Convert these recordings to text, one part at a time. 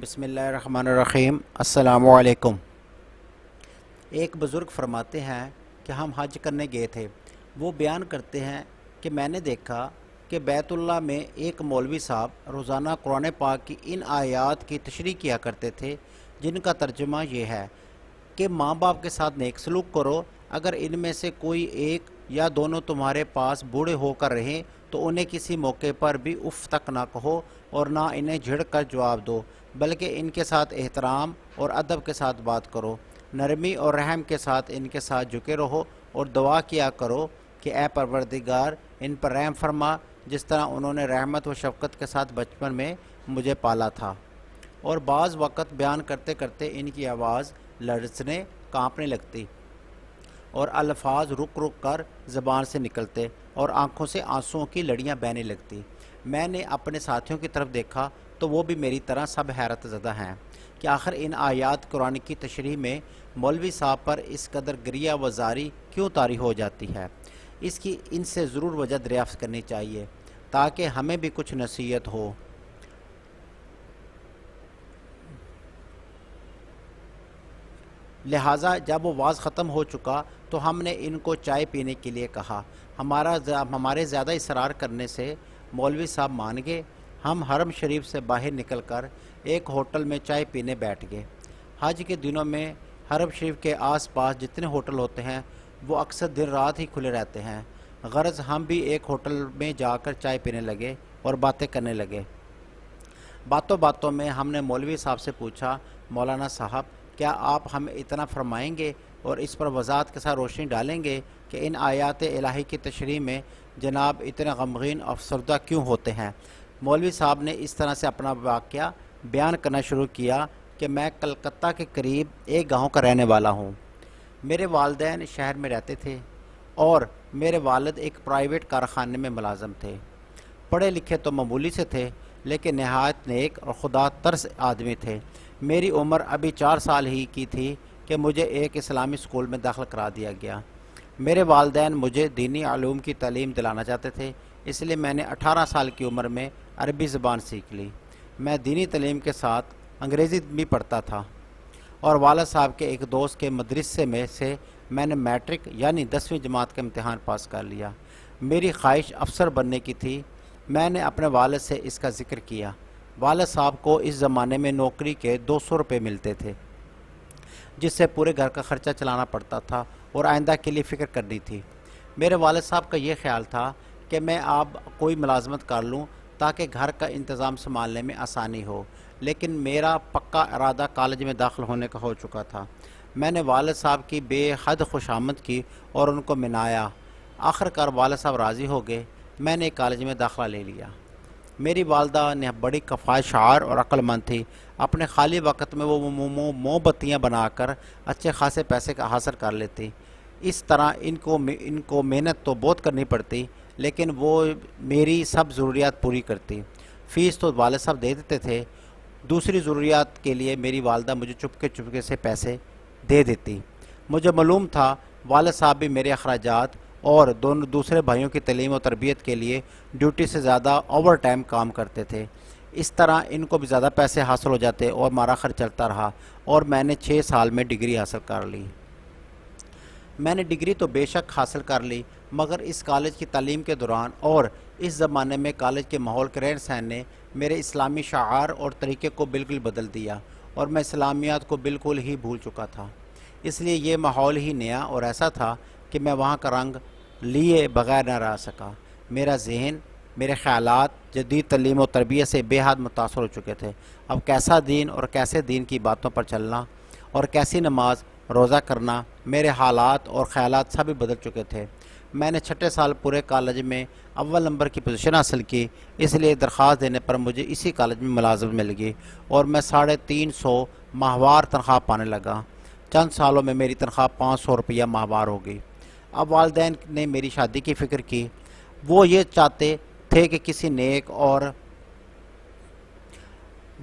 بسم اللہ الرحمن الرحیم۔ السلام علیکم۔ ایک بزرگ فرماتے ہیں کہ ہم حج کرنے گئے تھے۔ وہ بیان کرتے ہیں کہ میں نے دیکھا کہ بیت اللہ میں ایک مولوی صاحب روزانہ قرآن پاک کی ان آیات کی تشریح کیا کرتے تھے جن کا ترجمہ یہ ہے کہ ماں باپ کے ساتھ نیک سلوک کرو، اگر ان میں سے کوئی ایک یا دونوں تمہارے پاس بوڑھے ہو کر رہیں تو انہیں کسی موقع پر بھی اف تک نہ کہو اور نہ انہیں جھڑک کر جواب دو، بلکہ ان کے ساتھ احترام اور ادب کے ساتھ بات کرو، نرمی اور رحم کے ساتھ ان کے ساتھ جھکے رہو اور دعا کیا کرو کہ اے پروردگار ان پر رحم فرما جس طرح انہوں نے رحمت و شفقت کے ساتھ بچپن میں مجھے پالا تھا۔ اور بعض وقت بیان کرتے کرتے ان کی آواز لرزنے کانپنے لگتی اور الفاظ رک رک کر زبان سے نکلتے اور آنکھوں سے آنسوؤں کی لڑیاں بہنے لگتی۔ میں نے اپنے ساتھیوں کی طرف دیکھا تو وہ بھی میری طرح سب حیرت زدہ ہیں کہ آخر ان آیات قرآن کی تشریح میں مولوی صاحب پر اس قدر گریہ و زاری کیوں طاری ہو جاتی ہے۔ اس کی ان سے ضرور وجہ دریافت کرنی چاہیے تاکہ ہمیں بھی کچھ نصیحت ہو۔ لہٰذا جب وہ واز ختم ہو چکا تو ہم نے ان کو چائے پینے کے لیے کہا۔ ہمارے زیادہ اصرار کرنے سے مولوی صاحب مان گئے۔ ہم حرم شریف سے باہر نکل کر ایک ہوٹل میں چائے پینے بیٹھ گئے۔ حج کے دنوں میں حرم شریف کے آس پاس جتنے ہوٹل ہوتے ہیں وہ اکثر دن رات ہی کھلے رہتے ہیں۔ غرض ہم بھی ایک ہوٹل میں جا کر چائے پینے لگے اور باتیں کرنے لگے۔ باتوں باتوں میں ہم نے مولوی صاحب سے پوچھا، مولانا صاحب کیا آپ ہمیں اتنا فرمائیں گے اور اس پر وضاحت کے ساتھ روشنی ڈالیں گے کہ ان آیات الہی کی تشریح میں جناب اتنے غمگین اور افسردہ کیوں ہوتے ہیں؟ مولوی صاحب نے اس طرح سے اپنا واقعہ بیان کرنا شروع کیا کہ میں کلکتہ کے قریب ایک گاؤں کا رہنے والا ہوں۔ میرے والدین شہر میں رہتے تھے اور میرے والد ایک پرائیویٹ کارخانے میں ملازم تھے۔ پڑھے لکھے تو معمولی سے تھے لیکن نہایت نیک اور خدا ترس آدمی تھے۔ میری عمر ابھی 4 سال ہی کی تھی کہ مجھے ایک اسلامی اسکول میں داخل کرا دیا گیا۔ میرے والدین مجھے دینی علوم کی تعلیم دلانا چاہتے تھے، اس لیے میں نے 18 سال کی عمر میں عربی زبان سیکھ لی۔ میں دینی تعلیم کے ساتھ انگریزی بھی پڑھتا تھا اور والد صاحب کے ایک دوست کے مدرسے میں سے میں نے میٹرک یعنی 10ویں جماعت کا امتحان پاس کر لیا۔ میری خواہش افسر بننے کی تھی۔ میں نے اپنے والد سے اس کا ذکر کیا۔ والد صاحب کو اس زمانے میں نوکری کے 200 روپے ملتے تھے جس سے پورے گھر کا خرچہ چلانا پڑتا تھا اور آئندہ کے لیے فکر کرنی تھی۔ میرے والد صاحب کا یہ خیال تھا کہ میں اب کوئی ملازمت کر لوں تاکہ گھر کا انتظام سنبھالنے میں آسانی ہو، لیکن میرا پکا ارادہ کالج میں داخل ہونے کا ہو چکا تھا۔ میں نے والد صاحب کی بے حد خوشامد کی اور ان کو منایا۔ آخر کار والد صاحب راضی ہو گئے۔ میں نے کالج میں داخلہ لے لیا۔ میری والدہ نے بڑی کفایت شعار اور عقل مند تھی۔ اپنے خالی وقت میں وہ موم بتیاں بنا کر اچھے خاصے پیسے حاصل کر لیتی۔ اس طرح ان کو محنت تو بہت کرنی پڑتی لیکن وہ میری سب ضروریات پوری کرتی۔ فیس تو والد صاحب دے دیتے تھے، دوسری ضروریات کے لیے میری والدہ مجھے چپکے سے پیسے دے دیتی۔ مجھے معلوم تھا والد صاحب بھی میرے اخراجات اور دوسرے بھائیوں کی تعلیم و تربیت کے لیے ڈیوٹی سے زیادہ اوور ٹائم کام کرتے تھے۔ اس طرح ان کو بھی زیادہ پیسے حاصل ہو جاتے اور ہمارا خرچ چلتا رہا اور میں نے 6 سال میں ڈگری حاصل کر لی۔ میں نے ڈگری تو بے شک حاصل کر لی مگر اس کالج کی تعلیم کے دوران اور اس زمانے میں کالج کے ماحول کے رہن سہن نے میرے اسلامی شعار اور طریقے کو بالکل بدل دیا اور میں اسلامیات کو بالکل ہی بھول چکا تھا۔ اس لیے یہ ماحول ہی نیا اور ایسا تھا کہ میں وہاں کا رنگ لیے بغیر نہ رہ سکا۔ میرا ذہن، میرے خیالات جدید تعلیم و تربیت سے بے حد متاثر ہو چکے تھے۔ اب کیسا دین اور کیسے دین کی باتوں پر چلنا اور کیسی نماز روزہ کرنا، میرے حالات اور خیالات سب بھی بدل چکے تھے۔ میں نے 6 سال پورے کالج میں اول نمبر کی پوزیشن حاصل کی، اس لیے درخواست دینے پر مجھے اسی کالج میں ملازمت مل گئی اور میں 350 ماہوار تنخواہ پانے لگا۔ چند سالوں میں میری تنخواہ 500 روپیہ ماہوار ہو گئی۔ اب والدین نے میری شادی کی فکر کی۔ وہ یہ چاہتے تھے کہ کسی نیک اور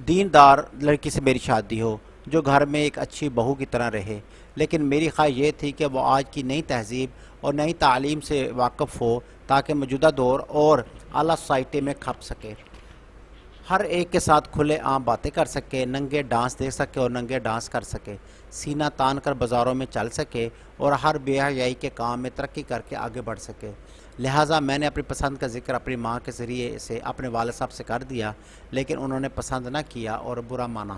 دیندار لڑکی سے میری شادی ہو جو گھر میں ایک اچھی بہو کی طرح رہے، لیکن میری خواہش یہ تھی کہ وہ آج کی نئی تہذیب اور نئی تعلیم سے واقف ہو تاکہ موجودہ دور اور اعلیٰ سوسائٹی میں کھپ سکے۔ ہر ایک کے ساتھ کھلے عام باتیں کر سکے، ننگے ڈانس دیکھ سکے اور ننگے ڈانس کر سکے، سینہ تان کر بازاروں میں چل سکے اور ہر بے حیائی کے کام میں ترقی کر کے آگے بڑھ سکے۔ لہٰذا میں نے اپنی پسند کا ذکر اپنی ماں کے ذریعے سے اپنے والد صاحب سے کر دیا، لیکن انہوں نے پسند نہ کیا اور برا مانا۔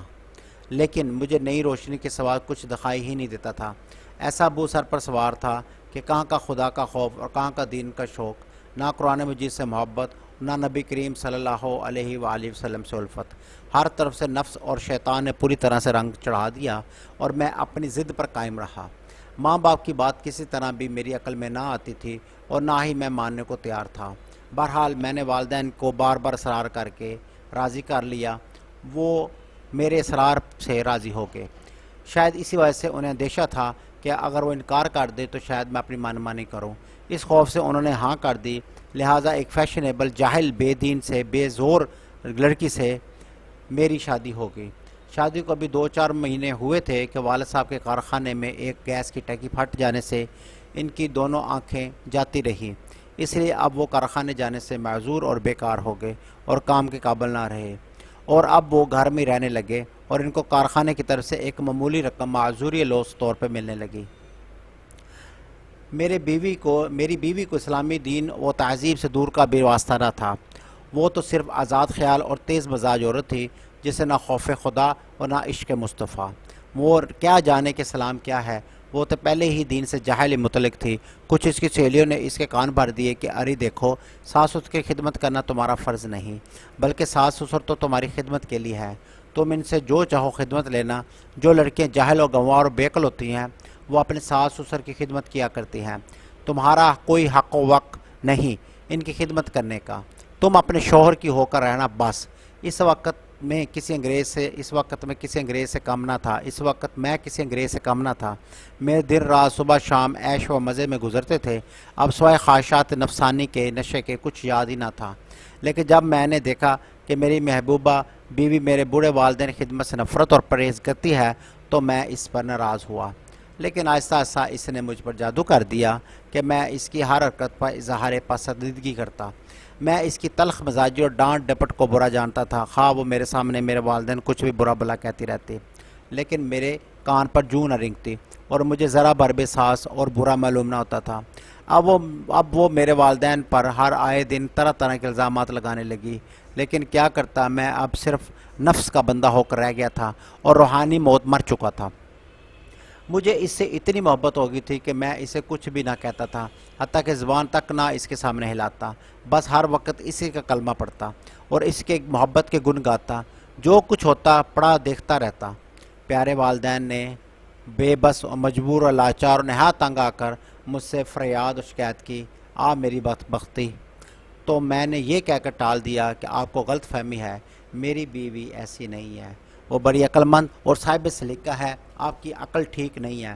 لیکن مجھے نئی روشنی کے سوا کچھ دکھائی ہی نہیں دیتا تھا۔ ایسا ابو سر پر سوار تھا کہ کہاں کا خدا کا خوف اور کہاں کا دین کا شوق، نہ قرآن مجید سے محبت، نہ نبی کریم صلی اللہ علیہ وآلہ وسلم سے الفت۔ ہر طرف سے نفس اور شیطان نے پوری طرح سے رنگ چڑھا دیا اور میں اپنی ضد پر قائم رہا۔ ماں باپ کی بات کسی طرح بھی میری عقل میں نہ آتی تھی اور نہ ہی میں ماننے کو تیار تھا۔ بہرحال میں نے والدین کو بار بار اصرار کر کے راضی کر لیا، وہ میرے اصرار سے راضی ہو گئے۔ شاید اسی وجہ سے انہیں اندیشہ تھا کہ اگر وہ انکار کر دے تو شاید میں اپنی منمانی کروں۔ اس خوف سے انہوں نے ہاں کر دی، لہٰذا ایک فیشنیبل جاہل بے دین سے بے زور لڑکی سے میری شادی ہو گئی۔ شادی کو ابھی 2-4 مہینے ہوئے تھے کہ والد صاحب کے کارخانے میں ایک گیس کی ٹینکی پھٹ جانے سے ان کی دونوں آنکھیں جاتی رہیں، اس لیے اب وہ کارخانے جانے سے معذور اور بیکار ہو گئے اور کام کے قابل نہ رہے، اور اب وہ گھر میں رہنے لگے اور ان کو کارخانے کی طرف سے ایک معمولی رقم معذوری لوس طور پہ ملنے لگی۔ میری بیوی کو اسلامی دین و تہذیب سے دور کا بھی واسطہ نہ تھا۔ وہ تو صرف آزاد خیال اور تیز مزاج عورت تھی جسے نہ خوف خدا اور نہ عشق مصطفیٰ۔ وہ کیا جانے کہ سلام کیا ہے، وہ تو پہلے ہی دین سے جاہل متعلق تھی۔ کچھ اس کی سہیلیوں نے اس کے کان بھر دیے کہ ارے دیکھو، ساس سسر کی خدمت کرنا تمہارا فرض نہیں، بلکہ ساس سسر تو تمہاری خدمت کے لیے ہے، تم ان سے جو چاہو خدمت لینا۔ جو لڑکیاں جاہل و گنوار اور بیکل ہوتی ہیں وہ اپنے ساس سسر کی خدمت کیا کرتی ہیں، تمہارا کوئی حق و وق نہیں ان کی خدمت کرنے کا، تم اپنے شوہر کی ہو کر رہنا بس۔ اس وقت میں کسی انگریز سے کم نہ تھا، اس وقت میں کسی انگریز سے کم نہ تھا۔ میرے دن رات صبح شام عیش و مزے میں گزرتے تھے، اب سوائے خواہشات نفسانی کے نشے کے کچھ یاد ہی نہ تھا۔ لیکن جب میں نے دیکھا کہ میری محبوبہ بیوی میرے بوڑھے والدین کی خدمت سے نفرت اور پرہیز کرتی ہے تو میں اس پر ناراض ہوا، لیکن آہستہ آہستہ اس نے مجھ پر جادو کر دیا کہ میں اس کی ہر حرکت پر اظہار پسندیدگی کرتا۔ میں اس کی تلخ مزاجی اور ڈانٹ ڈپٹ کو برا جانتا تھا، خواہ وہ میرے سامنے میرے والدین کچھ بھی برا بلا کہتی رہتی، لیکن میرے کان پر جوں نہ رینگتی اور مجھے ذرا بھر بھی ساس اور برا معلوم نہ ہوتا تھا۔ اب وہ میرے والدین پر ہر آئے دن طرح طرح کے الزامات لگانے لگی، لیکن کیا کرتا، میں اب صرف نفس کا بندہ ہو کر رہ گیا تھا اور روحانی موت مر چکا تھا۔ مجھے اس سے اتنی محبت ہو گئی تھی کہ میں اسے کچھ بھی نہ کہتا تھا، حتیٰ کہ زبان تک نہ اس کے سامنے ہلاتا، بس ہر وقت اسی کا کلمہ پڑھتا اور اس کے محبت کے گن گاتا، جو کچھ ہوتا پڑا دیکھتا رہتا۔ پیارے والدین نے بے بس اور مجبور اور لاچار اور نہایت تنگ آ کر مجھ سے فریاد اور شکایت کی، میری بدبختی! تو میں نے یہ کہہ کر ٹال دیا کہ آپ کو غلط فہمی ہے، میری بیوی ایسی نہیں ہے، وہ بڑی عقل مند اور صاحب سلیقہ ہے، آپ کی عقل ٹھیک نہیں ہے۔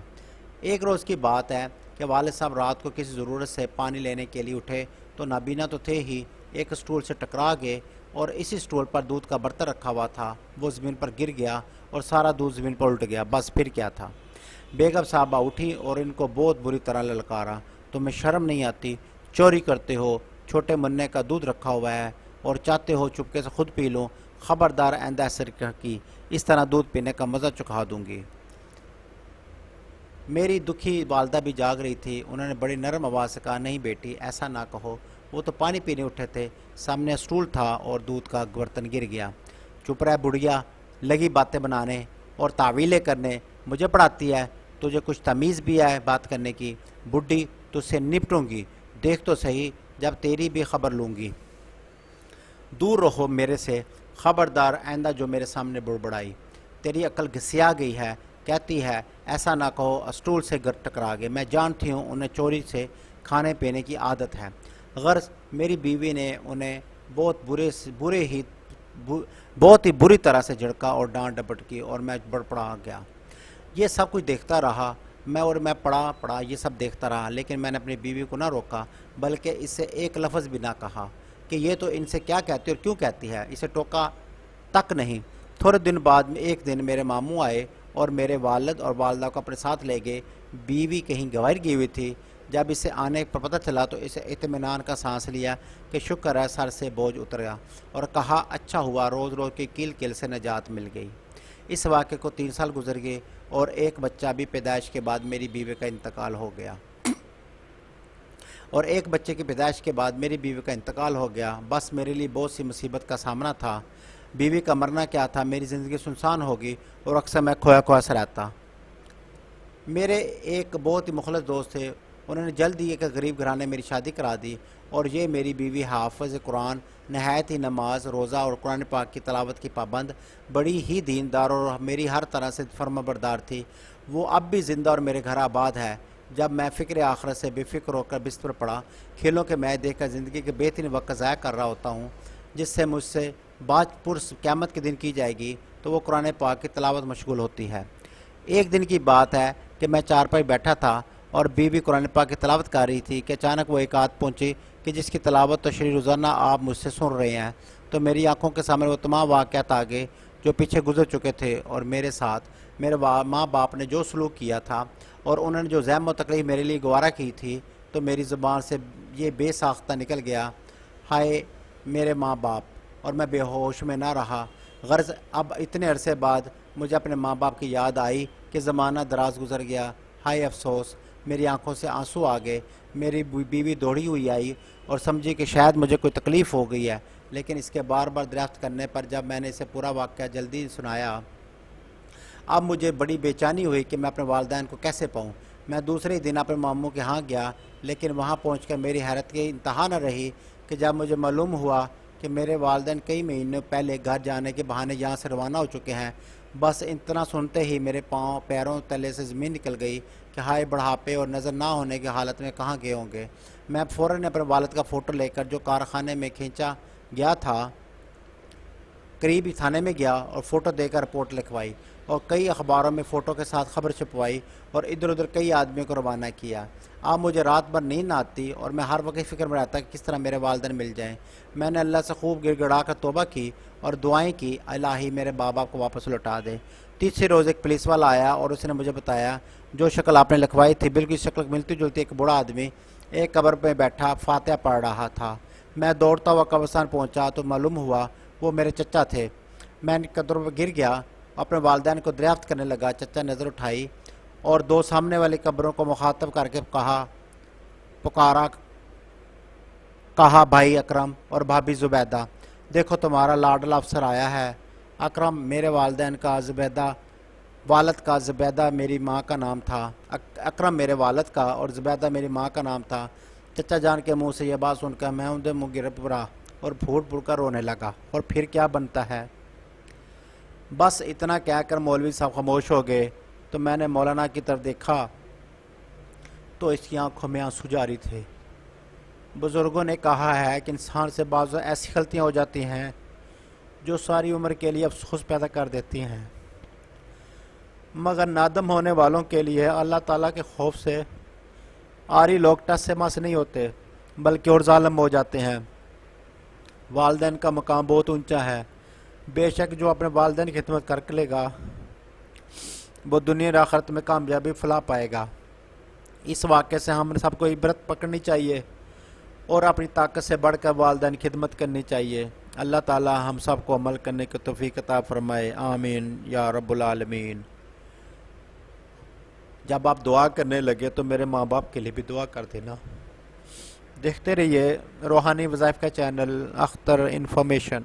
ایک روز کی بات ہے کہ والد صاحب رات کو کسی ضرورت سے پانی لینے کے لیے اٹھے تو نابینا تو تھے ہی، ایک سٹول سے ٹکرا گئے اور اسی سٹول پر دودھ کا برتن رکھا ہوا تھا، وہ زمین پر گر گیا اور سارا دودھ زمین پر الٹ گیا، بس پھر کیا تھا۔ بیگم صاحبہ اٹھی اور ان کو بہت بری طرح للکارا، تمہیں شرم نہیں آتی، چوری کرتے ہو، چھوٹے منع کا دودھ رکھا ہوا ہے اور چاہتے ہو چپکے سے خود پی لوں، خبردار آئندہ ایسے کی، اس طرح دودھ پینے کا مزہ چکھا دوں گی۔ میری دکھی والدہ بھی جاگ رہی تھی، انہوں نے بڑی نرم آواز سے کہا، نہیں بیٹی ایسا نہ کہو، وہ تو پانی پینے اٹھے تھے، سامنے سٹول تھا اور دودھ کا برتن گر گیا۔ چپ رہ بڑھیا، لگی باتیں بنانے اور تعویلیں کرنے، مجھے پڑھاتی ہے، تجھے کچھ تمیز بھی ہے بات کرنے کی؟ بڈھی تجھ سے نپٹوں گی، دیکھ تو صحیح، جب تیری بھی خبر لوں گی۔ دور رہو میرے سے، خبردار آئندہ جو میرے سامنے بڑبڑائی، تیری عقل گھسیا گئی ہے، کہتی ہے ایسا نہ کہو، اسٹول سے ٹکرا گئے، میں جانتی ہوں انہیں چوری سے کھانے پینے کی عادت ہے۔ غرض میری بیوی نے انہیں بہت ہی بری طرح سے جھڑکا اور ڈانٹ ڈپٹ کی اور میں بڑبڑا گیا۔ یہ سب کچھ دیکھتا رہا، میں پڑا یہ سب دیکھتا رہا، لیکن میں نے اپنی بیوی کو نہ روکا، بلکہ اس سے ایک لفظ بھی نہ کہا کہ یہ تو ان سے کیا کہتی اور کیوں کہتی ہے، اسے ٹوکا تک نہیں۔ تھوڑے دن بعد ایک دن میرے ماموں آئے اور میرے والد اور والدہ کو اپنے ساتھ لے گئے۔ بیوی کہیں غائب گئی ہوئی تھی، جب اسے آنے پر پتہ چلا تو اسے اطمینان کا سانس لیا کہ شکر ہے سر سے بوجھ اتر گیا، اور کہا اچھا ہوا روز روز کی کیل کیل سے نجات مل گئی۔ اس واقعے کو 3 سال گزر گئے اور ایک بچہ بھی پیدائش کے بعد میری بیوی کا انتقال ہو گیا بس میرے لیے بہت سی مصیبت کا سامنا تھا۔ بیوی کا مرنا کیا تھا، میری زندگی سنسان ہوگی اور اکثر میں کھویا کھویا سے رہتا۔ میرے ایک بہت ہی مخلص دوست تھے، انہوں نے جلد ہی ایک غریب گھرانے میری شادی کرا دی، اور یہ میری بیوی حافظ قرآن، نہایت ہی نماز روزہ اور قرآن پاک کی تلاوت کی پابند، بڑی ہی دیندار اور میری ہر طرح سے فرما بردار تھی۔ وہ اب بھی زندہ اور میرے گھر آباد ہے۔ جب میں فکر آخرت سے بے فکر ہو کر بستر پڑا، کھیلوں کے میچ دیکھ کر زندگی کے بہترین وقت ضائع کر رہا ہوتا ہوں، جس سے مجھ سے بات پرس قیامت کے دن کی جائے گی، تو وہ قرآن پاک کی تلاوت مشغول ہوتی ہے۔ ایک دن کی بات ہے کہ میں چارپائی بیٹھا تھا اور بیوی قرآن پاک کی تلاوت کر رہی تھی کہ اچانک وہ ایک آیت پہنچی کہ جس کی تلاوت تو شری روزانہ آپ مجھ سے سن رہے ہیں، تو میری آنکھوں کے سامنے وہ تمام واقعات آ گئے جو پیچھے گزر چکے تھے، اور میرے ساتھ میرے ماں باپ نے جو سلوک کیا تھا اور انہوں نے جو زحمت و تکلیف میرے لیے گوارا کی تھی، تو میری زبان سے یہ بے ساختہ نکل گیا، ہائے میرے ماں باپ، اور میں بے ہوش میں نہ رہا۔ غرض اب اتنے عرصے بعد مجھے اپنے ماں باپ کی یاد آئی کہ زمانہ دراز گزر گیا، ہائے افسوس، میری آنکھوں سے آنسو آ گئے۔ میری بیوی دوڑی ہوئی آئی اور سمجھی کہ شاید مجھے کوئی تکلیف ہو گئی ہے، لیکن اس کے بار بار دریافت کرنے پر جب میں نے اسے پورا واقعہ جلدی سنایا، اب مجھے بڑی بے چینی ہوئی کہ میں اپنے والدین کو کیسے پاؤں۔ میں دوسرے دن اپنے ماموں کے ہاں گیا، لیکن وہاں پہنچ کر میری حیرت کی انتہا نہ رہی کہ جب مجھے معلوم ہوا کہ میرے والدین کئی مہینے پہلے گھر جانے کے بہانے یہاں سے روانہ ہو چکے ہیں۔ بس اتنا سنتے ہی میرے پیروں تلے سے زمین نکل گئی کہ ہائے بڑھاپے اور نظر نہ ہونے کی حالت میں کہاں گئے ہوں گے۔ میں فوراً اپنے والد کا فوٹو لے کر جو کارخانے میں کھینچا گیا تھا، قریبی تھانے میں گیا اور فوٹو دے کر رپورٹ لکھوائی، اور کئی اخباروں میں فوٹو کے ساتھ خبر چھپوائی، اور ادھر ادھر کئی آدمیوں کو روانہ کیا۔ اب مجھے رات بھر نیند نہ آتی اور میں ہر وقت فکر میں رہتا کہ کس طرح میرے والدین مل جائیں۔ میں نے اللہ سے خوب گڑ گڑا کر توبہ کی اور دعائیں کی، الہی میرے باپ کو واپس لوٹا دے۔ تیسرے روز ایک پولیس والا آیا اور اس نے مجھے بتایا جو شکل آپ نے لکھوائی تھی بالکل شکل ملتی جلتی ایک بوڑھا آدمی ایک قبر پہ بیٹھا فاتحہ پڑھ رہا تھا۔ میں دوڑتا ہوا قبرستان پہنچا تو معلوم ہوا وہ میرے چچا تھے۔ میں قدروں پر گر گیا، اپنے والدین کو دریافت کرنے لگا۔ چچا نظر اٹھائی اور 2 سامنے والی قبروں کو مخاطب کر کے کہا بھائی اکرم اور بھابھی زبیدہ، دیکھو تمہارا لاڈلا افسر آیا ہے۔ اکرم میرے والدین کا، والد کا، زبیدہ میری ماں کا نام تھا۔ اکرم میرے والد کا اور زبیدہ میری ماں کا نام تھا۔ چچا جان کے منہ سے یہ بات سن کر میں اندھے منہ گر پڑا اور پھوٹ پھوٹ کر رونے لگا، اور پھر کیا بنتا ہے۔ بس اتنا کہہ کر مولوی صاحب خاموش ہو گئے، تو میں نے مولانا کی طرف دیکھا تو اس کی آنکھوں میں آنسو جاری تھے۔ بزرگوں نے کہا ہے کہ انسان سے بعض ایسی غلطیاں ہو جاتی ہیں جو ساری عمر کے لیے افسوس پیدا کر دیتی ہیں، مگر نادم ہونے والوں کے لیے اللہ تعالیٰ کے خوف سے آری لوگ ٹس سے مس نہیں ہوتے بلکہ اور ظالم ہو جاتے ہیں۔ والدین کا مقام بہت اونچا ہے، بے شک جو اپنے والدین کی خدمت کر لے گا وہ دنیا اور آخرت میں کامیابی فلاح پائے گا۔ اس واقعے سے ہم سب کو عبرت پکڑنی چاہیے اور اپنی طاقت سے بڑھ کر والدین کی خدمت کرنی چاہیے۔ اللہ تعالی ہم سب کو عمل کرنے کی توفیق عطا فرمائے، آمین یا رب العالمین۔ جب آپ دعا کرنے لگے تو میرے ماں باپ کے لیے بھی دعا کر دینا۔ دیکھتے رہیے روحانی وظائف کا چینل اختر انفارمیشن۔